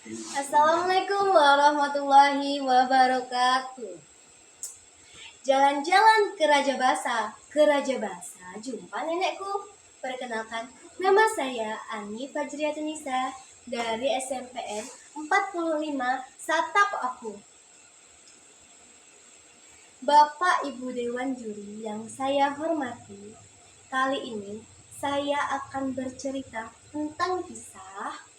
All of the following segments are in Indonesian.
Assalamualaikum warahmatullahi wabarakatuh. Jalan-jalan ke Raja Basa. Ke Raja Basa jumpa nenekku. Perkenalkan, nama saya Ani Fajriatunisa dari SMPN 45 Satap Aku. Bapak Ibu Dewan Juri yang saya hormati, kali ini saya akan bercerita tentang kisah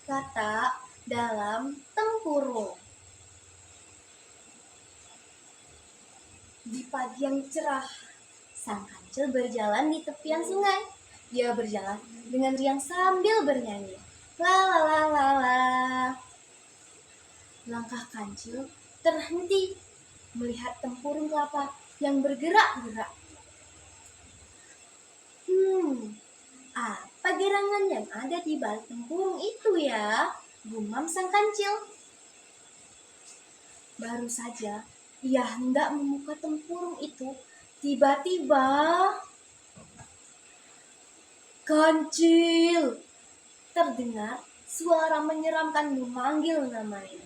kata dalam tempurung. Di pagi yang cerah, sang kancil berjalan di tepian sungai. Dia berjalan dengan riang sambil bernyanyi. La la la la la. Langkah kancil terhenti melihat tempurung kelapa yang bergerak-gerak. Apa gerangan yang ada di balik tempurung itu ya? Gumam sang kancil. Baru saja ia hendak membuka tempurung itu, tiba-tiba "Kancil!" terdengar suara menyeramkan memanggil namanya.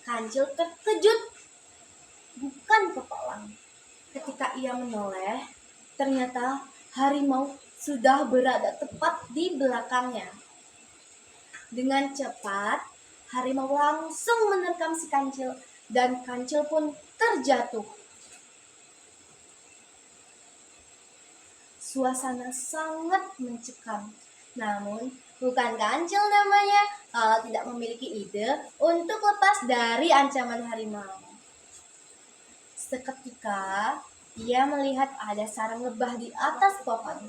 Kancil terkejut, bukan kepalang. Ketika ia menoleh, ternyata harimau sudah berada tepat di belakangnya. Dengan cepat, harimau langsung menerkam si kancil dan kancil pun terjatuh. Suasana sangat mencekam. Namun, bukan kancil namanya kalau tidak memiliki ide untuk lepas dari ancaman harimau. Seketika, ia melihat ada sarang lebah di atas pohon.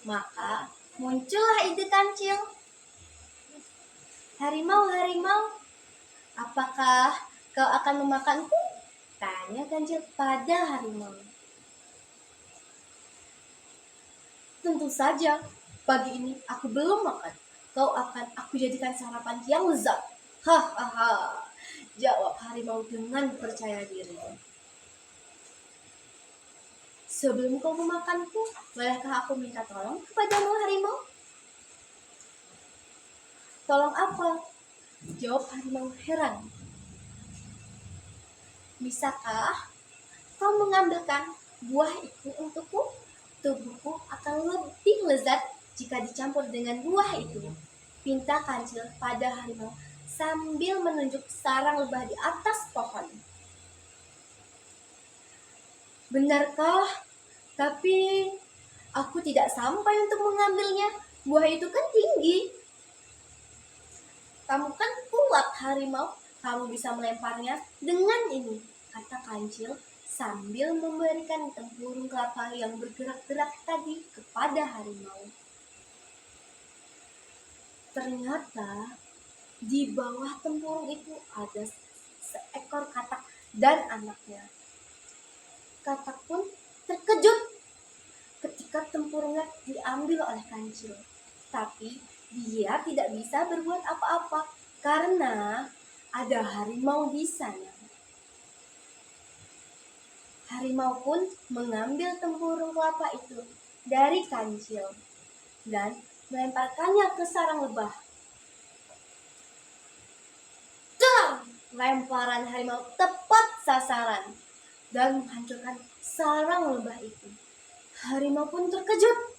Maka, muncullah ide kancil. "Harimau, harimau, apakah kau akan memakanku?" tanya kancil pada harimau. "Tentu saja, pagi ini aku belum makan. Kau akan aku jadikan sarapan yang lezat." "Hahaha," jawab harimau dengan percaya diri. "Sebelum kau memakanku, bolehkah aku minta tolong kepadamu, harimau?" "Tolong apa?" jawab harimau heran. "Bisakah kau mengambilkan buah itu untukku? Tubuhku akan lebih lezat jika dicampur dengan buah itu," pinta kancil pada harimau sambil menunjuk sarang lebah di atas pohon. "Benarkah? Tapi aku tidak sampai untuk mengambilnya. Buah itu kan tinggi." "Kamu kan kuat, harimau. Kamu bisa melemparnya dengan ini," kata kancil sambil memberikan tempurung kelapa yang bergerak-gerak tadi kepada harimau. Ternyata di bawah tempurung itu ada seekor katak dan anaknya. Katak pun terkejut ketika tempurungnya diambil oleh kancil. Tapi dia tidak bisa berbuat apa-apa karena ada harimau di sana. Harimau pun mengambil tempurung kelapa itu dari kancil dan melemparkannya ke sarang lebah. Dar! Lemparan harimau tepat sasaran dan menghancurkan sarang lebah itu. Harimau pun terkejut.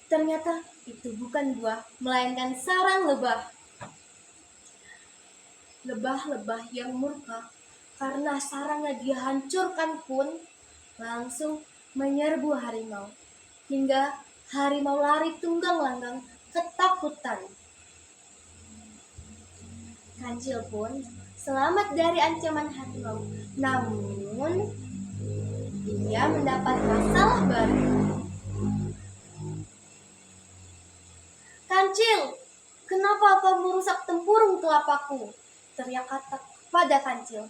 Ternyata itu bukan buah, melainkan sarang lebah. Lebah-lebah yang murka karena sarangnya dihancurkan pun langsung menyerbu harimau. Hingga harimau lari tunggang-langgang ketakutan. Kancil pun selamat dari ancaman harimau. Namun, dia mendapat masalah baru. "Kancil, kenapa kau merusak tempurung kelapaku?" teriak katak pada kancil.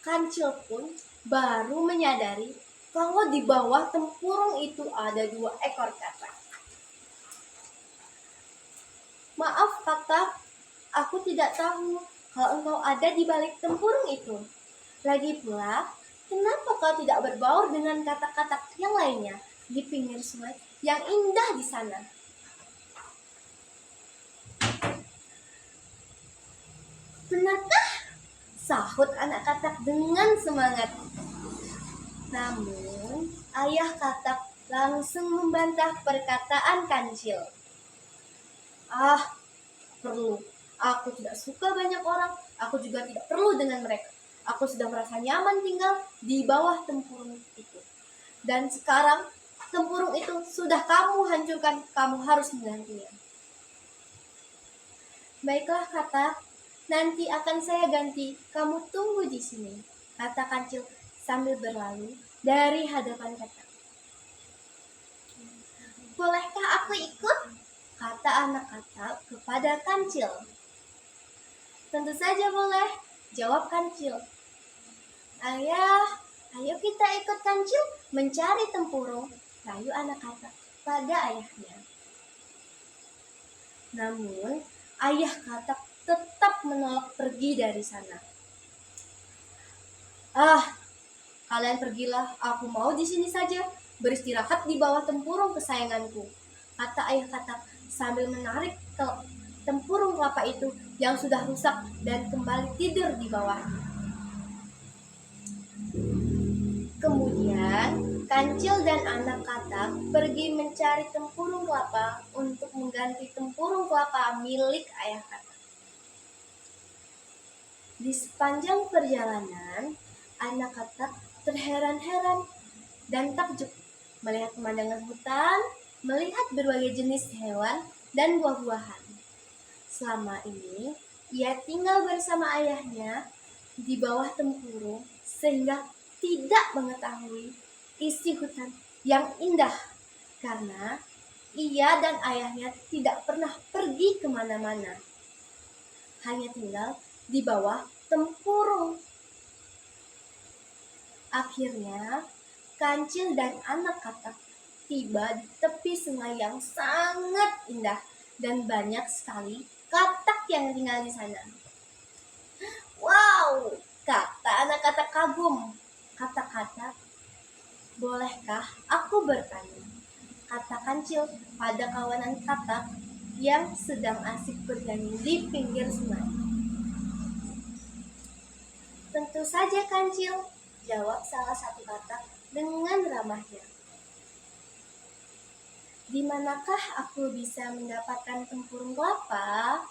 Kancil pun baru menyadari kalau di bawah tempurung itu ada 2 ekor katak. "Maaf katak, aku tidak tahu kalau engkau ada di balik tempurung itu. Lagi pula, kenapa kau tidak berbaur dengan katak-katak yang lainnya di pinggir sungai yang indah di sana?" Benarkah? Sahut anak katak dengan semangat. Namun, ayah katak langsung membantah perkataan kancil. Perlu. Aku tidak suka banyak orang. Aku juga tidak perlu dengan mereka. Aku sudah merasa nyaman tinggal di bawah tempurung itu. Dan sekarang tempurung itu sudah kamu hancurkan. Kamu harus menggantinya. Baiklah katak, nanti akan saya ganti. Kamu tunggu di sini, kata kancil sambil berlalu dari hadapan katak. Bolehkah aku ikut? Kata anak katak kepada kancil. Tentu saja boleh, jawab kancil. Ayah, ayo kita ikut kancil mencari tempurung, rayu anak katak pada ayahnya. Namun, ayah katak tetap menolak pergi dari sana. Kalian pergilah, aku mau di sini saja, beristirahat di bawah tempurung kesayanganku, kata ayah katak sambil menarik tempurung kelapa itu yang sudah rusak dan kembali tidur di bawahnya. Kemudian, kancil dan anak katak pergi mencari tempurung kelapa untuk mengganti tempurung kelapa milik ayah katak. Di sepanjang perjalanan, anak katak terheran-heran dan takjub melihat pemandangan hutan, melihat berbagai jenis hewan dan buah-buahan. Selama ini, ia tinggal bersama ayahnya di bawah tempurung sehingga tidak mengetahui isi hutan yang indah karena ia dan ayahnya tidak pernah pergi kemana-mana. Hanya tinggal di bawah tempurung. Akhirnya, kancil dan anak katak tiba di tepi sungai yang sangat indah dan banyak sekali katak yang tinggal di sana. Wow, kata anak katak kagum. Kata katak, bolehkah aku bertanya? Kata kancil pada kawanan katak yang sedang asik bernyanyi di pinggir sungai. Tentu saja kancil, jawab salah satu katak dengan ramahnya. Di manakah aku bisa mendapatkan tempurung kelapa?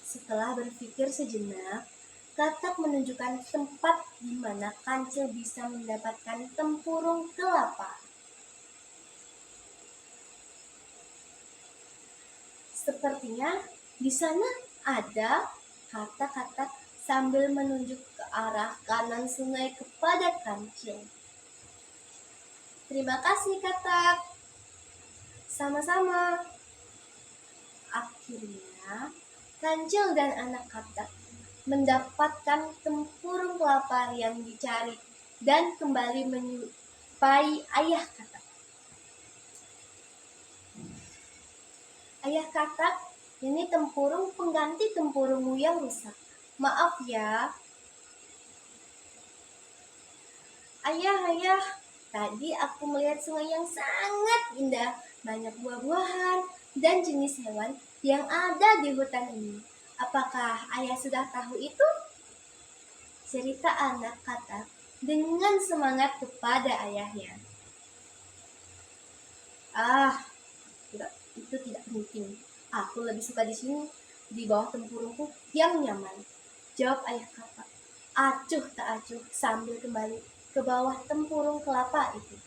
Setelah berpikir sejenak, katak menunjukkan tempat di mana kancil bisa mendapatkan tempurung kelapa. Sepertinya di sana ada, kata katak sambil menunjuk ke arah kanan sungai kepada kancil. Terima kasih katak. Sama-sama. Akhirnya, kancil dan anak katak mendapatkan tempurung kelapa yang dicari dan kembali menyerupai ayah katak. Ayah katak, ini tempurung pengganti tempurungmu yang rusak. Maaf ya. Ayah, tadi aku melihat sungai yang sangat indah, banyak buah-buahan dan jenis hewan yang ada di hutan ini. Apakah ayah sudah tahu itu? Cerita anak katak dengan semangat kepada ayahnya. Itu tidak penting. Aku lebih suka di sini, di bawah tempurungku yang nyaman, jawab ayah katak. Acuh tak acuh sambil kembali ke bawah tempurung kelapa itu.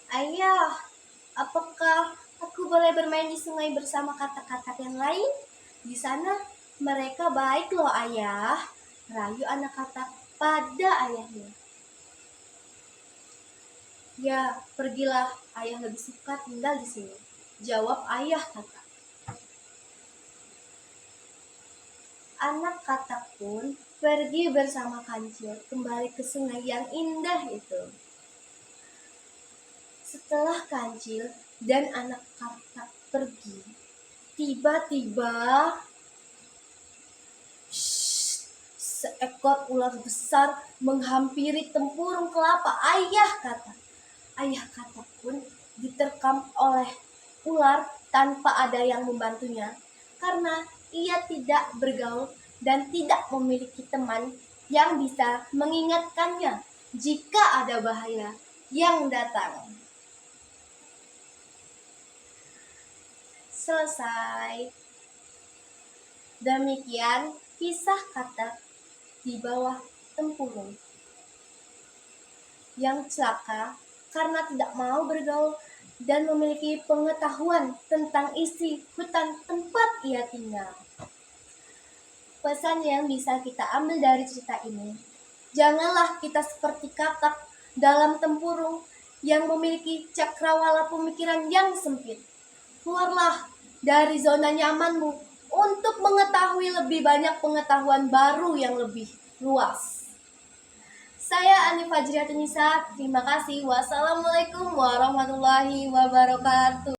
Ayah, apakah aku boleh bermain di sungai bersama katak-katak yang lain? Di sana mereka baik loh ayah, rayu anak katak pada ayahnya. Ya, pergilah, ayah lebih suka tinggal di sini, jawab ayah katak. Anak katak pun pergi bersama kancil kembali ke sungai yang indah itu. Setelah kancil dan anak katak pergi, tiba-tiba seekor ular besar menghampiri tempurung kelapa ayah katak. Ayah katak pun diterkam oleh ular tanpa ada yang membantunya. karena ia tidak bergaul dan tidak memiliki teman yang bisa mengingatkannya jika ada bahaya yang datang. Selesai. Demikian kisah katak di bawah tempurung yang celaka karena tidak mau bergaul dan memiliki pengetahuan tentang isi hutan tempat ia tinggal. Pesan yang bisa kita ambil dari cerita ini, janganlah kita seperti katak dalam tempurung yang memiliki cakrawala pemikiran yang sempit. Keluarlah dari zona nyamanmu untuk mengetahui lebih banyak pengetahuan baru yang lebih luas. Saya Ani Fajriatunisa, terima kasih. Wassalamualaikum warahmatullahi wabarakatuh.